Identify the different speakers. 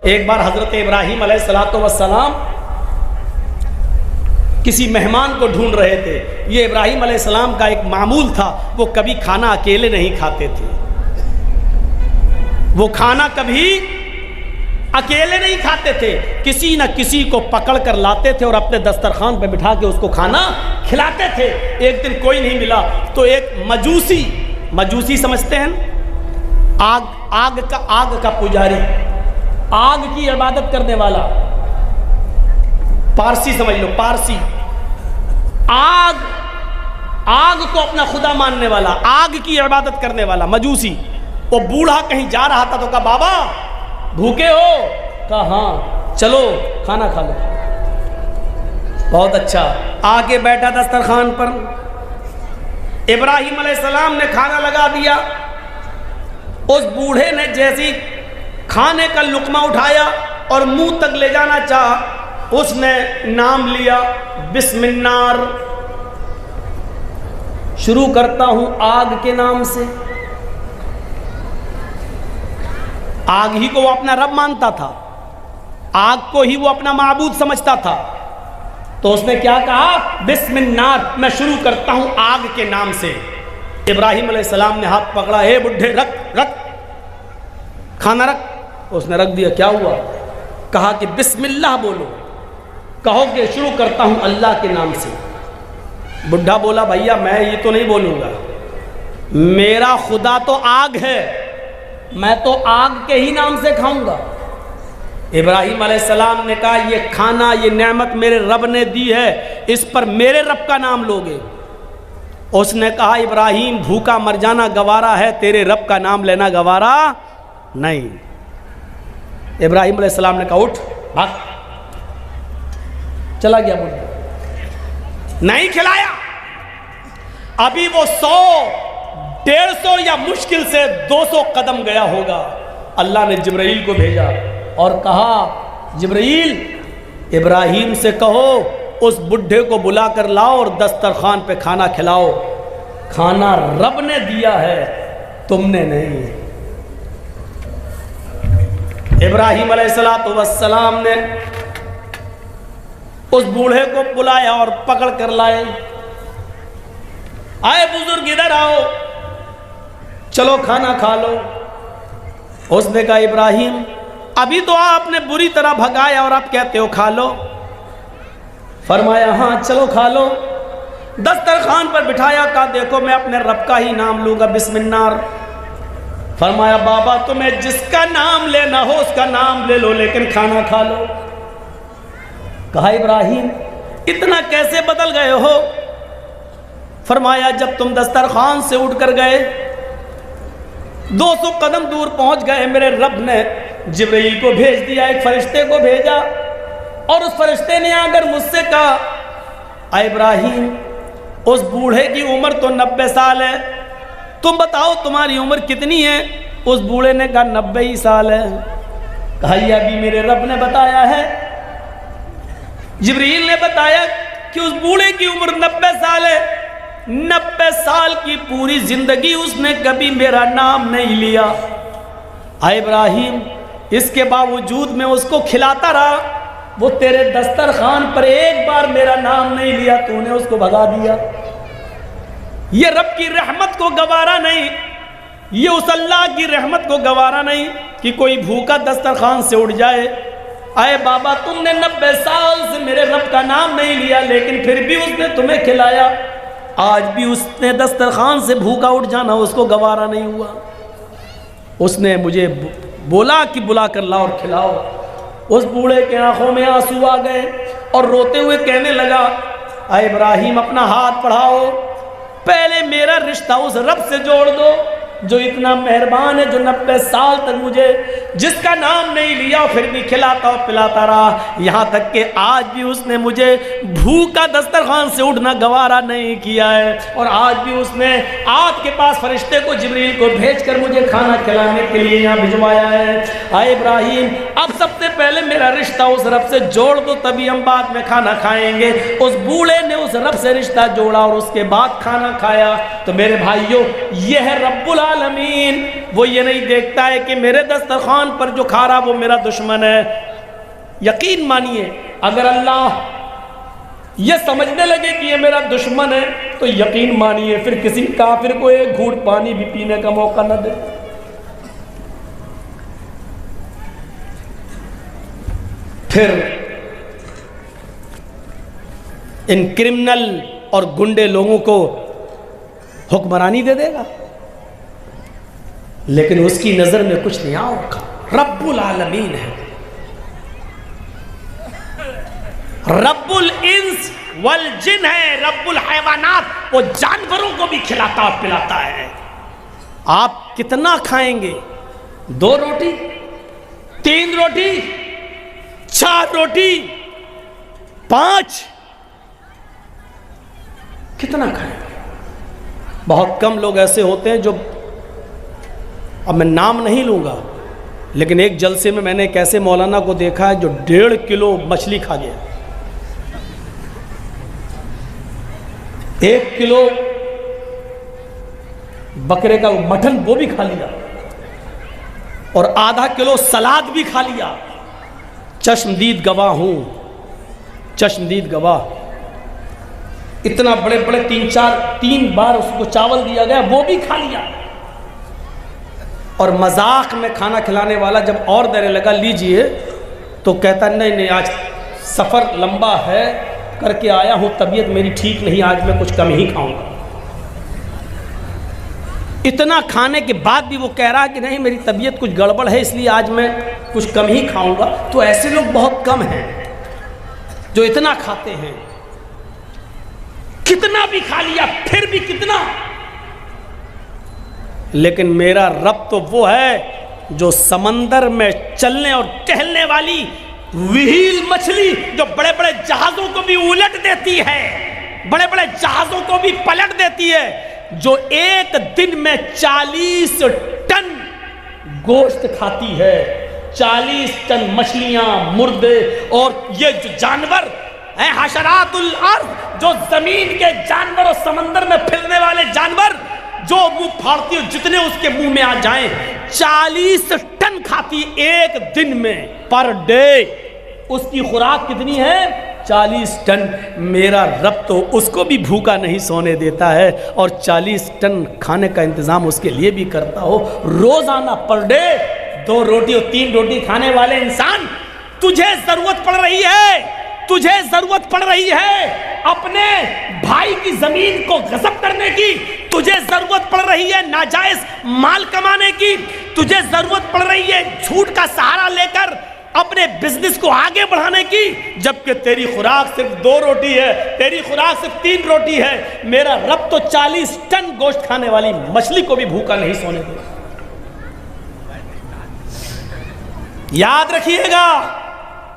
Speaker 1: ایک بار حضرت ابراہیم علیہ السلام کسی مہمان کو ڈھونڈ رہے تھے۔ یہ ابراہیم علیہ السلام کا ایک معمول تھا، وہ کبھی کھانا اکیلے نہیں کھاتے تھے، وہ کھانا کبھی اکیلے نہیں کھاتے تھے، کسی نہ کسی کو پکڑ کر لاتے تھے اور اپنے دسترخوان پہ بٹھا کے اس کو کھانا کھلاتے تھے۔ ایک دن کوئی نہیں ملا تو ایک مجوسی سمجھتے ہیں، آگ کا پجاری، آگ کی عبادت کرنے والا، پارسی سمجھ لو، پارسی، آگ کو اپنا خدا ماننے والا، آگ کی عبادت کرنے والا مجوسی، وہ بوڑھا کہیں جا رہا تھا تو کہا بابا بھوکے ہو؟ کہا ہاں، چلو کھانا کھا لو۔ بہت اچھا، آگے بیٹھا دسترخوان پر، ابراہیم علیہ السلام نے کھانا لگا دیا۔ اس بوڑھے نے جیسی کھانے کا لقمہ اٹھایا اور منہ تک لے جانا چاہا، اس نے نام لیا، بسم النار، شروع کرتا ہوں آگ کے نام سے۔ آگ ہی کو وہ اپنا رب مانتا تھا، آگ کو ہی وہ اپنا معبود سمجھتا تھا، تو اس نے کیا کہا؟ بسم النار، میں شروع کرتا ہوں آگ کے نام سے۔ ابراہیم علیہ السلام نے ہاتھ پکڑا، اے بڈھے رکھ کھانا رکھ۔ اس نے رکھ دیا۔ کیا ہوا؟ کہا کہ بسم اللہ بولو، کہو کہ شروع کرتا ہوں اللہ کے نام سے۔ بڈھا بولا بھیا میں یہ تو نہیں بولوں گا، میرا خدا تو آگ ہے، میں تو آگ کے ہی نام سے کھاؤں گا۔ ابراہیم علیہ السلام نے کہا یہ کھانا، یہ نعمت میرے رب نے دی ہے، اس پر میرے رب کا نام لوگے؟ اس نے کہا ابراہیم بھوکا مر جانا گوارا ہے، تیرے رب کا نام لینا گوارا نہیں۔ ابراہیم علیہ السلام نے کہا اٹھ بھاگ، چلا گیا بڈھا، نہیں کھلایا۔ ابھی وہ 100 150 یا مشکل سے 200 قدم گیا ہوگا، اللہ نے جبرائیل کو بھیجا اور کہا جبرائیل ابراہیم سے کہو اس بڈھے کو بلا کر لاؤ اور دسترخوان پہ کھانا کھلاؤ، کھانا رب نے دیا ہے تم نے نہیں۔ ابراہیم علیہ السلام نے اس بوڑھے کو بلایا اور پکڑ کر لائے، آئے بزرگ ادھر آؤ، چلو کھانا کھا لو۔ اس نے کہا ابراہیم ابھی تو آپ نے بری طرح بھگایا اور آپ کہتے ہو کھا لو۔ فرمایا ہاں چلو کھا لو۔ دسترخوان پر بٹھایا، کہا دیکھو میں اپنے رب کا ہی نام لوں گا، بسم النار۔ فرمایا بابا تمہیں جس کا نام لینا ہو اس کا نام لے لو، لیکن کھانا کھا لو۔ کہا ابراہیم اتنا کیسے بدل گئے ہو؟ فرمایا جب تم دسترخوان سے اٹھ کر گئے، 200 قدم دور پہنچ گئے، میرے رب نے جبرائیل کو بھیج دیا، ایک فرشتے کو بھیجا، اور اس فرشتے نے آ کر مجھ سے کہا اے ابراہیم اس بوڑھے کی عمر تو 90 سال ہے، تم بتاؤ تمہاری عمر کتنی ہے؟ اس بوڑھے نے کہا 90 ہی سال ہے۔ کہا یہ ابھی میرے رب نے بتایا ہے، جبرائیل نے بتایا کہ اس بوڑھے کی عمر 90 سال ہے۔ 90 سال کی پوری زندگی اس نے کبھی میرا نام نہیں لیا۔ اے ابراہیم اس کے باوجود میں اس کو کھلاتا رہا، وہ تیرے دسترخوان پر ایک بار میرا نام نہیں لیا، تو نے اس کو بھگا دیا۔ یہ رب کی رحمت کو گوارا نہیں، یہ اس اللہ کی رحمت کو گوارا نہیں کہ کوئی بھوکا دسترخوان سے اٹھ جائے۔ اے بابا تم نے 90 سال سے میرے رب کا نام نہیں لیا، لیکن پھر بھی اس نے تمہیں کھلایا، آج بھی اس نے دسترخوان سے بھوکا اٹھ جانا اس کو گوارا نہیں ہوا۔ اس نے مجھے بولا کہ بلا کر لاؤ اور کھلاؤ۔ اس بوڑھے کے آنکھوں میں آنسو آ گئے اور روتے ہوئے کہنے لگا اے ابراہیم اپنا ہاتھ بڑھاؤ، پہلے میرا رشتہ اس رب سے جوڑ دو جو اتنا مہربان ہے، جو 90 سال تک مجھے جس کا نام نہیں لیا پھر بھی کھلاتا اور پلاتا رہا، یہاں تک کہ آج بھی اس نے مجھے بھوکا دسترخوان سے اٹھنا گوارا نہیں کیا ہے، اور آج بھی اس نے آپ کے پاس فرشتے کو جبرائیل کو بھیج کر مجھے کھانا کھلانے کے لیے یہاں بھجوایا ہے۔ اے ابراہیم اب سب سے پہلے میرا رشتہ اس رب سے جوڑ دو، تبھی ہم بعد میں کھانا کھائیں گے۔ اس بوڑھے نے اس رب سے رشتہ جوڑا اور اس کے بعد کھانا کھایا۔ تو میرے بھائیوں یہ ہے رب العالمین، وہ یہ نہیں دیکھتا ہے کہ میرے دسترخوان پر جو کھا رہا وہ میرا دشمن ہے۔ یقین مانیے اگر اللہ یہ سمجھنے لگے کہ یہ میرا دشمن ہے تو یقین مانیے پھر کسی کافر کو ایک گھونٹ پانی بھی پینے کا موقع نہ دے۔ پھر ان کرمنل اور گنڈے لوگوں کو حکمرانی دے دے گا، لیکن اس کی نظر میں کچھ نہیں آ رکھا۔ رب العالمین ہے، رب الانس والجن ہے، رب الحیوانات، وہ جانوروں کو بھی کھلاتا اور پلاتا ہے۔ آپ کتنا کھائیں گے؟ 2 روٹی، 3 روٹی، 4 روٹی، 5؟ کتنا کھائیں گے؟ بہت کم لوگ ایسے ہوتے ہیں جو، اب میں نام نہیں لوں گا، لیکن ایک جلسے میں نے ایک ایسے مولانا کو دیکھا ہے جو 1.5 کلو مچھلی کھا گیا، 1 کلو بکرے کا مٹن وہ بھی کھا لیا، اور آدھا کلو سلاد بھی کھا لیا۔ چشمدید گواہ ہوں، چشمدید گواہ، اتنا بڑے بڑے 3 بار اس کو چاول دیا گیا وہ بھی کھا لیا۔ اور مذاق میں کھانا کھلانے والا جب اور دینے لگا لیجئے تو کہتا نہیں آج سفر لمبا ہے کر کے آیا ہوں، طبیعت میری ٹھیک نہیں، آج میں کچھ کم ہی کھاؤں گا۔ اتنا کھانے کے بعد بھی وہ کہہ رہا کہ نہیں میری طبیعت کچھ گڑبڑ ہے اس لیے آج میں کچھ کم ہی کھاؤں گا۔ تو ایسے لوگ بہت کم ہیں جو اتنا کھاتے ہیں، کتنا بھی کھا لیا پھر بھی کتنا۔ لیکن میرا رب تو وہ ہے جو سمندر میں چلنے اور ٹہلنے والی وہیل مچھلی جو بڑے بڑے جہازوں کو بھی الٹ دیتی ہے، بڑے بڑے جہازوں کو بھی پلٹ دیتی ہے، جو ایک دن میں 40 ٹن گوشت کھاتی ہے، 40 ٹن مچھلیاں، مردے، اور یہ جو جانور ہیں حشرات الارض، جو زمین کے جانور اور سمندر میں پھرنے والے جانور، جو منہ پھاڑتی ہو جتنے اس کے منہ میں آ جائیں، 40 ٹن کھاتی ایک دن میں، پر ڈے۔ اس کی خوراک کتنی ہے؟ 40 ٹن۔ میرا رب تو اس کو بھی بھوکا نہیں سونے دیتا ہے، اور 40 ٹن کھانے کا انتظام اس کے لیے بھی کرتا ہو روزانہ، پر ڈے 2 روٹی اور 3 روٹی کھانے والے انسان، تجھے ضرورت پڑ رہی ہے، تجھے ضرورت پڑ رہی ہے اپنے بھائی کی زمین کو غصب کرنے کی، تجھے ضرورت پڑ رہی ہے ناجائز مال کمانے کی، تجھے ضرورت پڑ رہی ہے جھوٹ کا سہارا لے کر اپنے بزنس کو آگے بڑھانے کی، جبکہ تیری خوراک صرف 2 روٹی ہے، تیری خوراک صرف 3 روٹی ہے۔ میرا رب تو 40 ٹن گوشت کھانے والی مچھلی کو بھی بھوکا نہیں سونے دے۔ یاد رکھیے گا